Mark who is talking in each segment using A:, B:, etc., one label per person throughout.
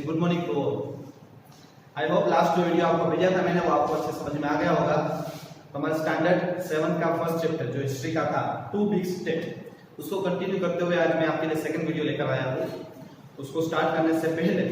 A: Good morning to all. I hope last जो video आपको भेजा था मैंने वो आपको अच्छे समझ में आ गया होगा। हमारा स्टैंडर्ड 7 का फर्स्ट चैप्टर जो हिस्ट्री का था, टू बिग स्टेट, उसको कंटिन्यू करते हुए आज मैं आपके लिए सेकंड वीडियो लेकर आया हूँ। उसको स्टार्ट करने से पहले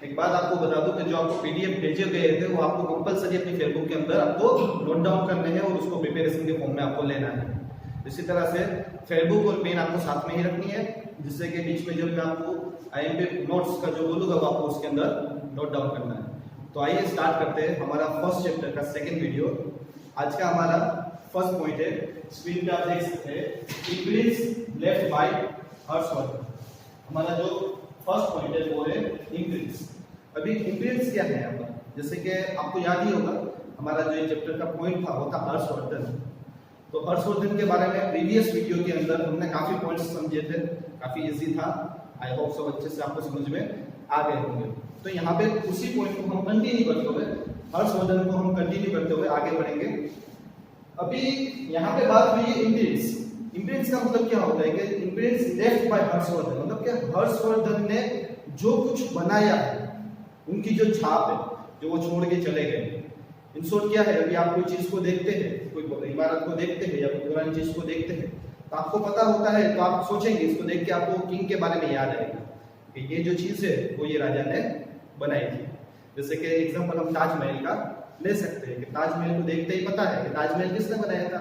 A: एक बात आपको बता दूं कि जो आपको पीडीएफ भेजे गए थे वो आपको कंपलसरी अपनी फेसबुक के अंदर आपको नोट डाउन करने हैं और उसको प्रिपरेशन के फॉर्म में आपको लेना है। इसी तरह से फेसबुक और पेन आपको साथ में ही रखनी है, जिससे कि बीच में जब मैं आपको आईएमपी नोट्स का जो बोलूंगा वो आपको उसके अंदर नोट डाउन करना है। तो आइए स्टार्ट करते हैं हमारा फर्स्ट चैप्टर का सेकंड वीडियो। आज का हमारा फर्स्ट पॉइंट है, स्क्रीन पे आप देख सकते हैं, इंक्रीज लेफ्ट बाय हर्षवर्धन। हमारा जो फर्स्ट पॉइंट है वो है इंक्रीज। अभी इंक्रीज क्या है यहाँ पर, जैसे कि आपको याद ही होगा हमारा जो चैप्टर का पॉइंट था वो था हर्षवर्धन। तो हर्षवर्धन के बारे में प्रीवियस वीडियो के अंदर हमने काफी पॉइंट्स समझे थे, काफी इजी था। आई होप सब अच्छे से आपको समझ में आ गए होंगे। तो यहाँ पे उसी पॉइंट को हम कंटिन्यू करते हुए, हर्षवर्धन को हम कंटिन्यू करते हुए आगे बढ़ेंगे। अभी यहाँ पे बात हुई है इंक्रीज। इंक्रीज का मतलब क्या होता है कि इंक्रीज लेफ्ट बाय हर्षवर्धन, मतलब क्या हर्षवर्धन ने जो कुछ बनाया है, उनकी जो छाप है जो वो छोड़ के चले गए। इन शॉर्ट क्या है, अभी आप कोई चीज को देखते हैं, कोई इमारत को देखते हैं या कोई पुरानी चीज को देखते हैं तो आपको पता होता है, तो आप सोचेंगे इसको देख के आपको किंग के बारे में याद आएगा कि ये जो चीज है वो ये राजा ने बनाई थी। जैसे कि एग्जांपल हम ताजमहल का ले सकते हैं कि ताजमहल को देखते ही पता है कि ताजमहल किसने बनाया था।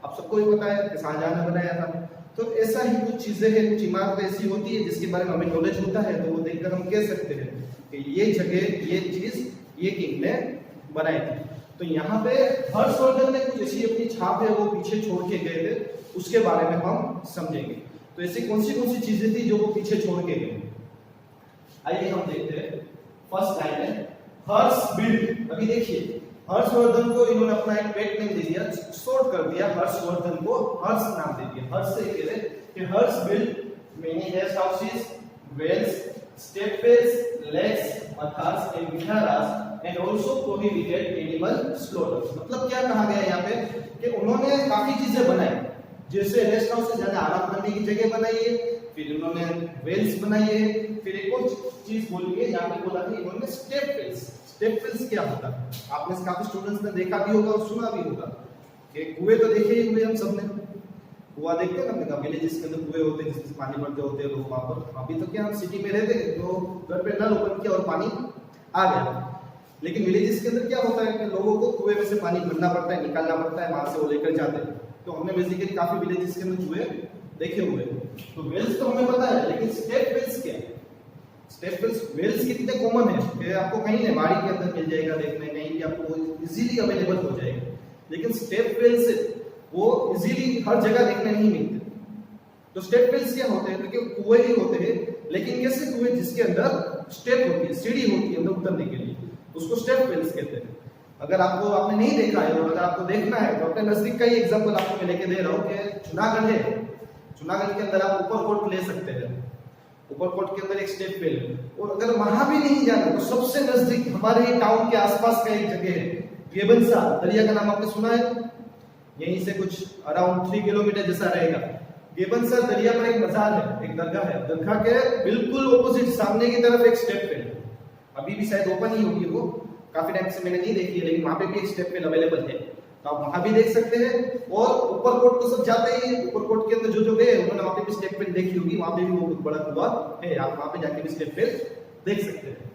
A: आप सबको ही पता है कि शाहजहां ने बनाया था। तो ऐसा ही कुछ चीजें हैं, कुछ इमारतें ऐसी होती है जिसके बारे में हमें नॉलेज होता है, तो वो देखकर हम कह सकते हैं कि ये जगह, ये चीज, ये किंग ने बनाई थी। तो यहाँ पे हर्षवर्धन ने कुछ ऐसी अपनी छाप है वो पीछे छोड़ के गए थे, उसके बारे में हम समझेंगे। तो ऐसी कौन सी चीजें थी जो वो पीछे छोड़ के गए। आइए हम देखते हैं। फर्स्ट लाइन है हर्ष बिल्ड। अभी देखिए हर्षवर्धन को इन्होंने अपना एक पेट नेम दे दिया, शॉर्ट कर दिया, हर्षवर्धन को हर्ष नाम दे दिया। हर्ष से कह रहे कि Harsha build many guest houses, wells, stepwells, lakes, mathas and viharas and also prohibited animal slaughter. मतलब क्या कहा गया यहाँ पे कि उन्होंने काफी चीजें बनाई, जैसे रेस्ट हाउस यानी आराम करने की जगह बनाई है, फिर उन्होंने वेल्स बनाई है, फिर एक और चीज बोली है यहाँ पे बोला है इन्होंने स्टेप वेल्स। स्टेप वेल्स क्या होता है, आपने काफी स्टूडेंट्स ने देखा भी होगा और सुना भी होगा कि कुएं तो देखे ही हुए हम सबने, कुआं देखते हैं ना, विलेजेस के अंदर कुएं होते हैं जिसमें पानी भरते होते हैं लोग वहां पर। अभी तो क्या हम सिटी में रहते हैं तो घर पे नल ओपन किया और पानी आ गया, लेकिन विलेजेस के अंदर क्या होता है कि लोगों को कुएं में से पानी भरना पड़ता है, निकालना पड़ता है, वहां से वो लेकर जाते हैं। तो हमने बेसिकली काफी विलेजेस के अंदर कुएं देखे हुए हैं। तो वेल्स तो हमें पता है, लेकिन स्टेप वेल्स क्या है। स्टेप वेल्स कितने कॉमन है कि आपको कहीं नहीं बाड़ी के अंदर मिल जाएगा देखने, कहीं भी आपको इजीली अवेलेबल हो जाएगा, लेकिन स्टेप वेल्स वो इजीली हर जगह देखने नहीं मिलते। तो स्टेप वेल्स क्या होते हैं, तो कुएं ही होते हैं, लेकिन कैसे कुएं जिसके अंदर स्टेप होती है, सीढ़ी होती है अंदर उतरने के लिए, उसको स्टेप वेल्स कहते हैं। अगर आपने नहीं देखा है और अगर आपको देखना है तो अपने नजदीक का ही एग्जांपल आपको मैं लेके दे रहा हूँ कि जूनागढ़ है, जूनागढ़ के अंदर आप ऊपरकोट ले सकते हैं। ऊपरकोट के अंदर एक स्टेप वेल, और अगर वहां भी नहीं जाना तो सबसे नजदीक हमारे ही टाउन के आसपास का एक जगह है, गेबनसा दरिया का नाम आपने सुना है, यहीं से कुछ अराउंड 3 किलोमीटर जैसा रहेगा। गेबनसा दरिया पर एक मजार है, एक दरगाह है, दरगाह के बिल्कुल ऑपोजिट सामने की तरफ एक स्टेप वेल, अभी भी शायद ओपन ही होगी, वो काफी टाइम से मैंने नहीं देखी है, लेकिन वहां पे भी एक स्टेप वेल अवेलेबल है, तो आप वहां भी देख सकते हैं। और ऊपरकोट तो सब जाते ही, ऊपरकोट के अंदर जो गए उन्होंने वहां पे भी स्टेप वेल देखी होगी, वहां पे भी वो बहुत बड़ा कुआं है, आप वहां पे जाके भी स्टेप वेल देख सकते हैं।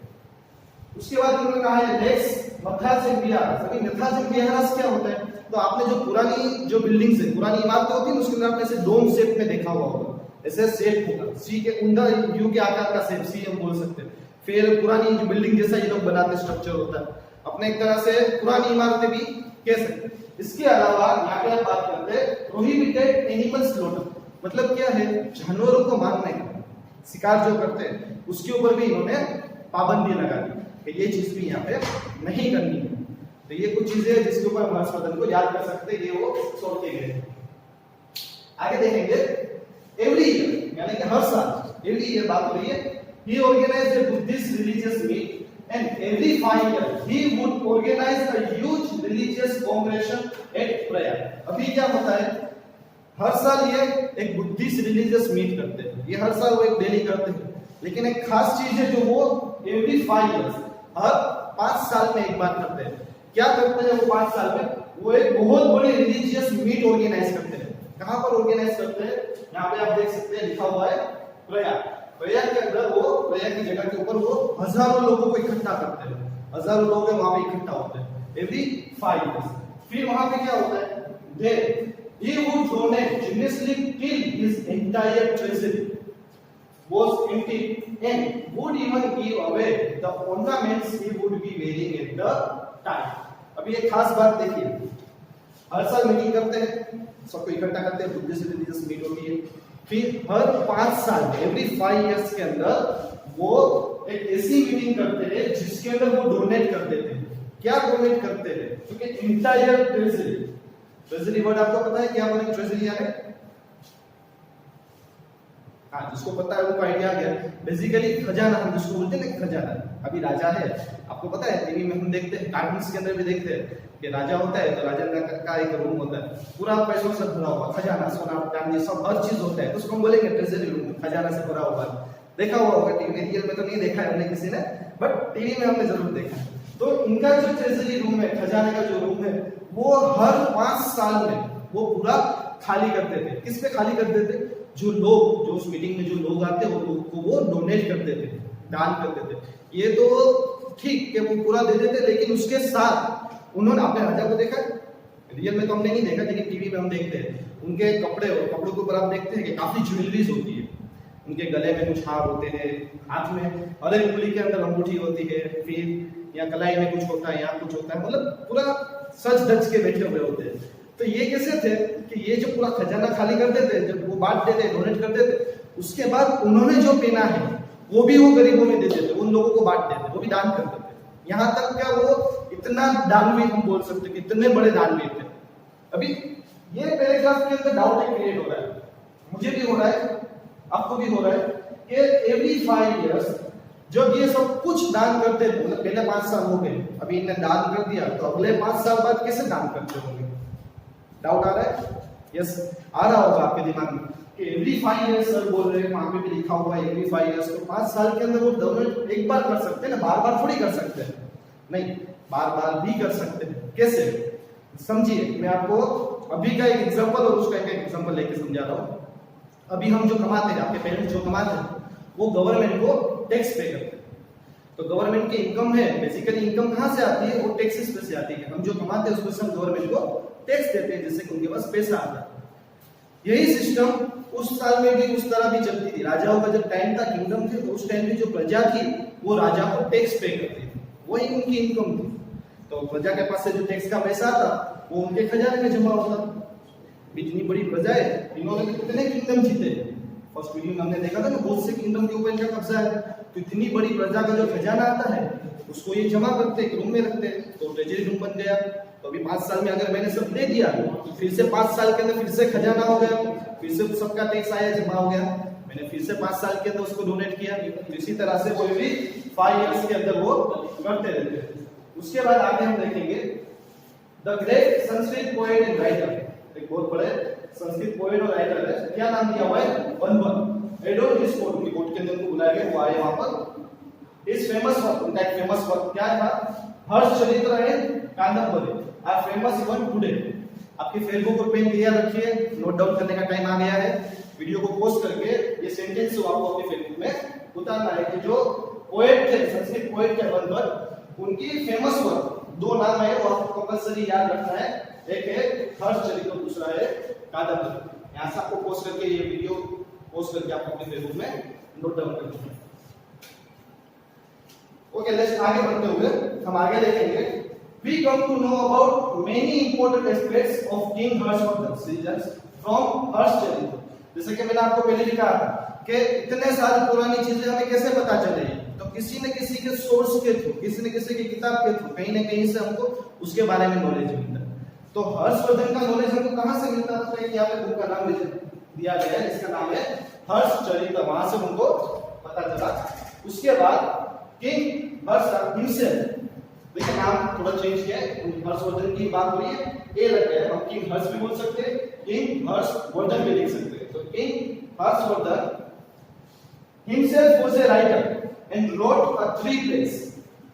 A: उसके बाद उन्होंने कहा है लेक्स, मथार्स एंड विहारास। अभी मथार्स एंड विहारास क्या होता है, तो आपने जो पुरानी जो बिल्डिंग्स है, पुरानी इमारतें होती है उसके अंदर आपने ऐसे डोम शेप में देखा हुआ होगा, ऐसे शेप होगा, सी के उंडा यू के आकार का शेप, सी हम बोल सकते हैं। फिर पुरानी जो बिल्डिंग जैसा ये लोग बनाते स्ट्रक्चर होता है, अपने एक तरह से पुरानी इमारतें भी कह सकते हैं। इसके अलावा यहाँ पे आप बात करते हैं प्रोहिबिटेड एनिमल स्लॉटर, मतलब क्या है, जानवरों को मारने का, शिकार जो करते हैं उसके ऊपर भी इन्होंने पाबंदी लगा दी कि ये चीज भी यहाँ पे नहीं करनी है। तो ये कुछ चीजें हैं जिसके ऊपर हम हर्षवर्धन को याद कर सकते हैं, ये वो छोड़ के गए। आगे देखेंगे एवरी ईयर, यानी कि हर साल, एवरी ईयर बात हो रही है, he organized a Buddhist religious meet and every 5 years he would organize a huge religious congregation at Praya। अभी क्या होता है, हर साल ये एक बुद्धिस्ट रिलीजियस मीट करते हैं, ये हर साल वो एक डेली करते हैं, लेकिन एक खास चीज है जो वो एवरी 5 इयर्स, हर 5 साल में एक बार करते हैं। क्या करते हैं वो 5 साल में? वो एक बहुत बड़ी रिलीजियस मीट ऑर्गेनाइज करते हैं। कहां पर ऑर्गेनाइज करते हैं? यहाँ पे आप देख सकते हैं लिखा हुआ है प्रयाग। प्रयाग के अंदर वो, प्रयाग की जगह के ऊपर वो हजारों लोगों को इकट्ठा करते हैं। हजारों लोग वहां पे इकट्ठा होते हैं एवरी 5 इयर्स। फिर वहां पे क्या होता है? Then he would donate generously till his entire treasury was empty and would even give away the ornaments he would be wearing at the time. अभी एक खास बात देखिए, हर साल मीटिंग करते हैं, सबको इकट्ठा करते हैं, बुद्धिस्ट रिलीजियस मीट होती है। फिर हर 5 साल में, एवरी 5 इयर्स के अंदर वो एक ऐसी मीटिंग करते हैं जिसके अंदर वो डोनेट करते थे। क्या डोनेट करते थे? क्योंकि इंटायर ट्रेजरी, ट्रेजरी वर्ड आपको पता है क्या बोले ट्रेजरी है? हाँ, जिसको पता है उनको आइडिया आ गया। बेसिकली खजाना, हम जिसको बोलते हैं ना खजाना। अभी राजा है, आपको पता है, टीवी में हम देखते हैं, कार्टून्स के अंदर भी देखते हैं कि राजा होता है तो राजा का एक रूम होता है, पूरा पैसों से भरा हुआ, खजाना, सोना चांदी सब हर चीज होता है, तो उसको हम बोलेंगे ट्रेजरी रूम, खजाना से भरा हुआ। देखा हुआ होगा टीवी में, रियल में तो नहीं देखा है हमने किसी ने, बट टीवी में हमने जरूर देखा। तो इनका जो ट्रेजरी रूम है, खजाने का जो रूम है, वो हर 5 साल में वो पूरा खाली करते थे। किस पे खाली करते थे? जो लोग, जो उस मीटिंग में जो लोग आते हैं, वो लोग को वो डोनेट करते थे, दान करते थे। ये तो ठीक कि वो पूरा दे देते, लेकिन उसके साथ उन्होंने अपने राजा को देखा, रियल में तो हमने नहीं देखा, लेकिन टीवी में हम देखते हैं उनके कपड़े, और कपड़ों के ऊपर आप देखते हैं कि काफी ज्वेलरीज होती है। उनके गले में कुछ हार होते हैं, हाथ में हर एक उंगली के अंदर अंगूठी होती है, फिर या कलाई में कुछ होता है, यहाँ कुछ होता है, मतलब पूरा सज धज के बैठे हुए होते हैं। तो ये कैसे थे कि ये जो पूरा खजाना खाली कर देते, जब वो बांट देते, डोनेट कर देते, उसके बाद उन्होंने जो पहना है वो भी वो गरीबों में दे देते, उन लोगों को बांट देते, वो भी दान कर देते। यहाँ तक क्या वो इतना दानवीर, हम बोल सकते हैं कितने बड़े दानवीर थे। अभी ये पैराग्राफ के अंदर डाउट क्रिएट हो रहा है, मुझे भी हो रहा है, आपको भी हो रहा है कि एवरी 5 इयर्स जब ये सब कुछ दान करते थे, मतलब पहले 5 साल हो गए, अभी इन्हें दान कर दिया, तो अगले 5 साल बाद कैसे दान करते होंगे? डाउट आ रहा है? यस, आ रहा होगा आपके दिमाग में कि एवरी 5 इयर्स सर बोल रहे हैं, वहां पे भी लिखा हुआ है एवरी 5 इयर्स, तो 5 साल के अंदर वो डोनेट एक बार कर सकते हैं ना, बार बार थोड़ी कर सकते हैं। नहीं, बार बार भी कर सकते हैं। कैसे? समझिए, मैं आपको अभी का एक एग्जांपल और उसका एक एग्जांपल लेके समझा रहा हूं। अभी हम जो कमाते हैं, आपके पेरेंट्स जो कमाते हैं, वो गवर्नमेंट को टैक्स पे करते हैं। तो गवर्नमेंट की इनकम है, बेसिकली इनकम कहां से आती है? वो टैक्सेस पे से आती है। हम जो कमाते हैं उसमें से हम गवर्नमेंट को टैक्स देते हैं, जिससे उनके पास पैसा आता है। यही सिस्टम उस साल में भी उस तरह भी चलती थी। राजाओं का जब टाइम था, किंगडम थे, तो उस टाइम में जो प्रजा थी वो राजा को टैक्स पे करती थी, वही उनकी इनकम थी। तो प्रजा के पास से जो टैक्स का पैसा आता वो उनके खजाने में जमा होता। इतनी बड़ी प्रजा है, इन्होंने कितने किंगडम जीते। फर्स्ट वीडियो में हमने देखा था ना, बहुत से किंगडम के ऊपर इनका कब्जा है। तो इतनी बड़ी प्रजा का जो खजाना आता है उसको ये जमा करते, एक रूम में रखते, तो ट्रेजरी रूम बन गया। तो अभी 5 साल में अगर मैंने सब दे दिया, तो फिर से 5 साल के अंदर फिर से खजाना हो गया, फिर से सबका टैक्स आया, जमा हो गया। मैंने फिर से 5 साल के अंदर उसको डोनेट किया। तो इसी तरह से वो भी 5 इयर्स के अंदर वो करते रहते। उसके बाद आगे हम देखेंगे the great Sanskrit poet and writer, एक बहुत बड़े संस्कृत पोएट और राइटर है। क्या नाम दिया हुआ है? बनबन। एडोन हिज कोर्ट, उनकी कोर्ट के अंदर उनको बुलाया गया, वो आए वहां पर। इस फेमस वर्क, उनका एक फेमस वर्क क्या था? Harshacharita and Kadambari are famous even today. आपकी फेसबुक पर पेन क्लियर रखिए, नोट डाउन करने का टाइम आ गया है। वीडियो को पॉज करके ये सेंटेंस आपको अपनी फेसबुक में उतारना है कि जो पोएट थे, संस्कृत पोएट थे बनबन, उनकी फेमस वर्क, 2 नाम है वो आपको कंपल्सरी याद रखना है। एक है हर्षचरित्र, दूसरा है कादंबरी। यहां से आपको पॉज करके ये वीडियो पॉज करके आपको अपने फेसबुक में नोट डाउन करना है। ओके, लेट्स आगे बढ़ते हुए हम आगे देखेंगे। We come to know about many important aspects of King Harshvardhan seasons from Harshacharita. जैसे कि मैंने आपको पहले लिखा था कि इतने साल पुरानी चीजें हमें कैसे पता चले, तो किसी न किसी के सोर्स के थ्रू, किसी न किसी की किताब के थ्रू, कहीं न कहीं से हमको उसके बारे में नॉलेज मिलता है। तो हर्षवर्धन का नॉलेज हमको कहां से मिलता है? तो यहाँ पे बुक का नाम दिया गया है, इसका नाम है हर्षचरित्र, वहां से हमको पता चला। उसके बाद किंग हर्ष हिमसेन, देखिए नाम थोड़ा चेंज किया है, हर्षवर्धन की बात हो रही है, ए लग गया है, हम किंग हर्ष भी बोल सकते हैं, किंग हर्षवर्धन भी लिख सकते हैं। तो king Harshvardhan himself was a writer and wrote a 3 place.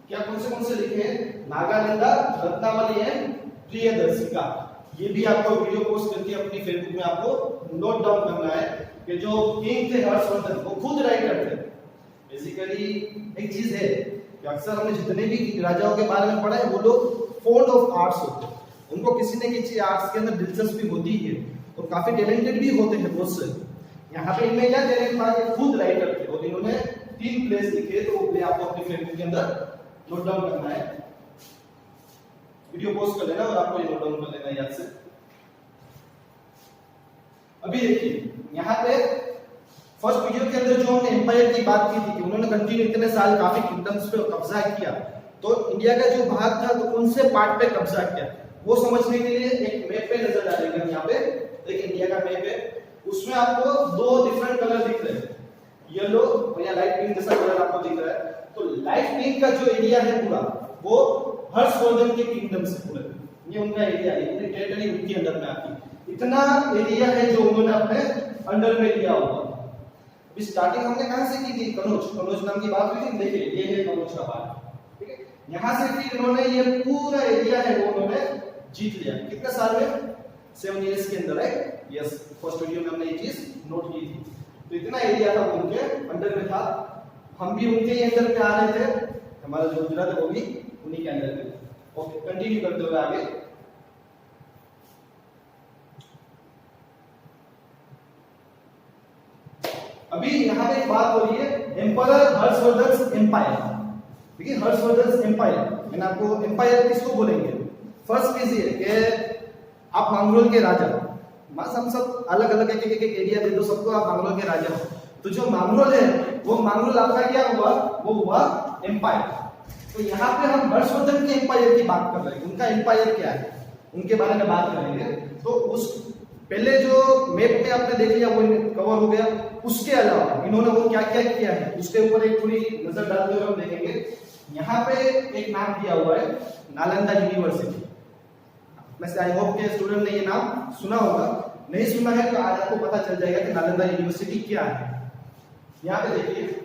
A: क्या कौन से लिखे हैं? नागानंदा, रत्नावली एंड प्रियदर्शिका। ये भी आपको वीडियो पोस्ट करके अपनी फेसबुक में आपको नोट डाउन करना है कि जो किंग थे हर्षवर्धन वो खुद राइटर थे। बेसिकली एक चीज है कि अक्सर हमने जितने भी राजाओं के बारे में पढ़ा है वो लोग फोल्ड ऑफ आर्ट्स होते हैं, उनको किसी न किसी आर्ट्स के अंदर दिलचस्पी होती है और काफी टैलेंटेड भी होते हैं बहुत से। यहाँ पे इनमें क्या टैलेंट था कि खुद राइटर थे और इन्होंने 3 प्लेस लिखे, तो वो आपको अपनी फेसबुक के अंदर नोट डाउन करना है। वीडियो पोस्ट कर लेना और आपको ये नोट डाउन कर लेना याद से। अभी देखिए यहाँ पे फर्स्ट वीडियो के अंदर जो हमने एम्पायर की बात की थी कि उन्होंने कंटिन्यू इतने साल काफी किंगडम्स पे कब्जा किया, तो इंडिया का जो भाग था तो कौन से पार्ट पे कब्जा किया वो समझने के लिए एक मैप पे नजर डालेंगे हम। यहाँ पे एक इंडिया का मैप है, उसमें आपको 2 डिफरेंट कलर दिख रहे हैं, येलो और या लाइट पिंक जैसा कलर आपको दिख रहा है। तो लाइट पिंक का जो एरिया है पूरा वो हर्षवर्धन के किंगडम से पूरा, ये उनका एरिया है, पूरी टेरिटरी उनके अंडर में आती है। इतना एरिया है जो उन्होंने अपने अंडर में लिया हुआ। अभी स्टार्टिंग हमने कहां से की थी? कनौज नाम की बात हुई थी। देखिए ये है कनौज का भाग, ठीक है। यहां से फिर इन्होंने ये पूरा एरिया है वो उन्होंने जीत लिया। कितने साल में? 7 इयर्स के अंदर है। यस, फर्स्ट वीडियो में हमने ये चीज नोट की थी। तो इतना एरिया था वो उनके अंडर में था, हम भी उनके ही अंडर में आ रहे थे, हमारा जो गुजरात है वो भी उन्हीं के अंडर में। ओके, कंटिन्यू करते हुए आगे। अभी यहाँ पे एक बात हो रही है एम्परर हर्षवर्धन एम्पायर। देखिए हर्षवर्धन एम्पायर, मैंने आपको एम्पायर किसको बोलेंगे? फर्स्ट कीजिए कि आप मंगोल के राजा, बस हम सब अलग अलग एक एरिया दे दो सबको, आप मंगोल के राजा हो। तो जो मंगोल है वो मंगोल आपका क्या हुआ? वो हुआ एम्पायर। तो यहाँ पे हम हर्षवर्धन के एम्पायर की बात कर रहे हैं, उनका एम्पायर क्या है उनके बारे में बात करेंगे। तो उस पहले जो मैप में आपने देख लिया वो कवर हो गया, उसके अलावा इन्होंने वो क्या क्या किया है उसके ऊपर एक पूरी नजर डालते हुए हम देखेंगे। यहाँ पे एक नाम दिया हुआ है नालंदा यूनिवर्सिटी। वैसे आई होप के स्टूडेंट ने ये नाम सुना होगा, नहीं सुना है तो आज आपको पता चल जाएगा कि नालंदा यूनिवर्सिटी क्या है। यहाँ पे देखिए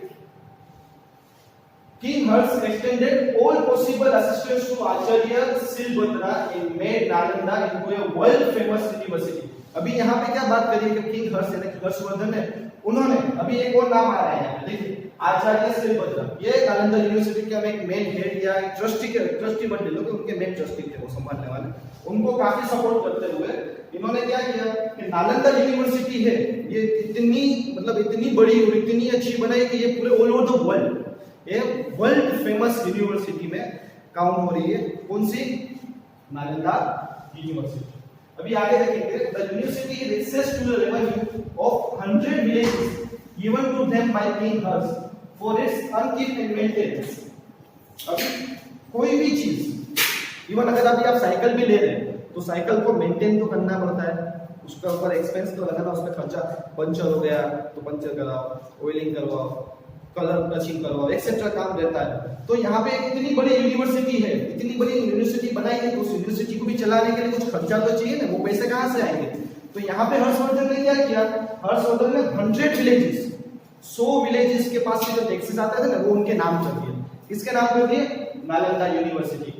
A: King Harsh extended all possible assistance to Acharya Silbhadra and made Nalanda into a world famous university। अभी यहाँ पे क्या बात करिए कि किंग हर्ष यानी हर्षवर्धन है, उन्होंने अभी एक और नाम आ रहा है यहाँ पे देखिए आचार्य सिलभद्रा। ये नालंदा यूनिवर्सिटी के एक मेन हेड या ट्रस्टी बन लोग, उनके मेन ट्रस्टी थे वो संभालने वाले, उनको काफी सपोर्ट करते हुए इन्होंने क्या किया कि नालंदा यूनिवर्सिटी है ये इतनी बड़ी और इतनी अच्छी बनाई कि ये पूरे ऑल ओवर द वर्ल्ड ये वर्ल्ड फेमस यूनिवर्सिटी में काउंट हो रही है। कौन सी? नालंदा यूनिवर्सिटी। अभी आगे देखेंगे the university receives to the revenue of 100 villages given to them by king Harsha for its upkeep and maintenance. अभी कोई भी चीज, इवन अगर अभी आप साइकिल भी ले रहे हैं तो साइकिल को मेंटेन तो करना पड़ता है, उसका ऊपर एक्सपेंस तो लगना, उसका खर्चा, पंचर हो गया तो पंचर कराओ, ऑयलिंग करवाओ, कलर टचिंग करवाओ, एक्सेट्रा काम रहता है। तो यहाँ पे इतनी बड़ी यूनिवर्सिटी है, इतनी बड़ी यूनिवर्सिटी बनाई है तो उस यूनिवर्सिटी को भी चलाने के लिए कुछ खर्चा तो चाहिए ना, वो पैसे कहाँ से आएंगे? तो यहाँ पे हर्षवर्धन ने क्या किया? हर्षवर्धन ने 100 विलेजेस 100 विलेजेस के पास से जो टैक्सेस आते थे ना वो उनके नाम कर दिए। किसके नाम कर दिए? नालंदा यूनिवर्सिटी।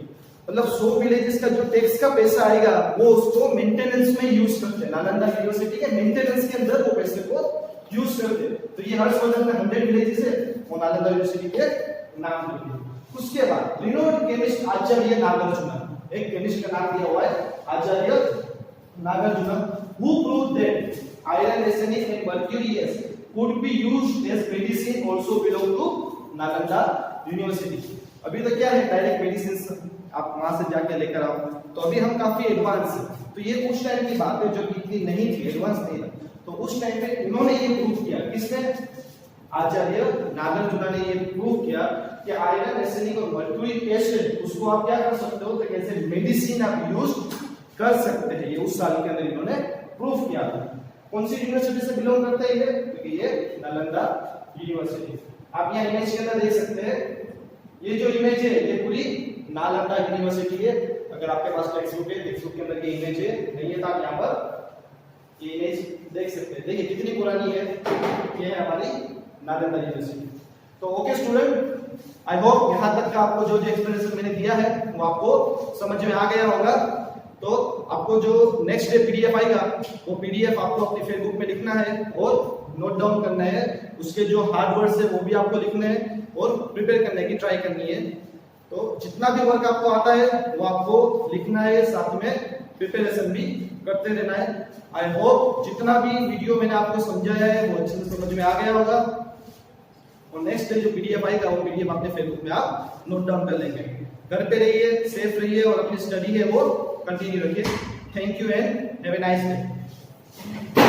A: मतलब 100 विलेजेस का जो टैक्स का पैसा आएगा वो उसको मेंटेनेंस में यूज करते हैं, नालंदा यूनिवर्सिटी के मेंटेनेंस के अंदर वो पैसे को यूज करते हैं। तो ये हर्षवर्धन ने 100 विलेजेस है वो नालंदा यूनिवर्सिटी के नाम कर दिए। उसके बाद रिनोड केमिस्ट आचार्य नागार्जुना, एक केमिस्ट का नाम दिया हुआ है आचार्य Nagarjuna, who proved that iron, arsenic and mercury could be used as medicine also belong to Nalanda university. अभी तो क्या है डायरेक्ट मेडिसिन आप वहां से जाके लेकर आओ, तो अभी हम काफी एडवांस है। तो ये उस टाइम की बात है जो इतनी नहीं थी, एडवांस नहीं था। तो उस टाइम पे इन्होंने ये प्रूव किया, किसने? आचार्य नागार्जुना ने ये प्रूव किया कि आयरन, एर्सेनिक और मर्क्यूरी एसिड उसको आप क्या कर सकते हो तो कैसे मेडिसिन आप यूज कर सकते हैं। ये उस साल के अंदर इन्होंने प्रूव किया था। कौन सी यूनिवर्सिटी से बिलोंग करता है ये? क्योंकि ये नालंदा यूनिवर्सिटी। आप यहाँ इमेज के अंदर देख सकते हैं, ये जो इमेज है ये पूरी नालंदा यूनिवर्सिटी है। अगर आपके पास टेक्स्ट बुक है, टेक्स्ट बुक के अंदर ये इमेज है, नहीं है तो आप यहाँ पर ये इमेज देख सकते हैं। देखिए कितनी पुरानी है, ये है हमारी नालंदा यूनिवर्सिटी। तो ओके स्टूडेंट, आई होप यहाँ तक का आपको जो जो एक्सप्लेनेशन मैंने दिया है वो आपको समझ में आ गया होगा। तो आपको जो नेक्स्ट डे पीडीएफ आएगा वो पीडीएफ आपको अपने फेसबुक में लिखना है और नोट डाउन करना है, उसके जो हार्ड वर्ड्स है वो भी आपको लिखने हैं और प्रिपेयर करने की ट्राई करनी है। तो जितना भी वर्क आपको आता है वो आपको लिखना है, साथ में प्रिपरेशन भी करते रहना है। आई होप जितना भी वीडियो मैंने आपको समझाया है वो अच्छे से समझ में आ गया होगा और नेक्स्ट डे जो पीडीएफ आएगा वो पीडीएफ अपने फेसबुक में आप नोट डाउन कर लेंगे। घर पे रहिए, सेफ रहिए और अपनी स्टडी है वो कंटिन्यू रखिए। Thank you and have a nice day.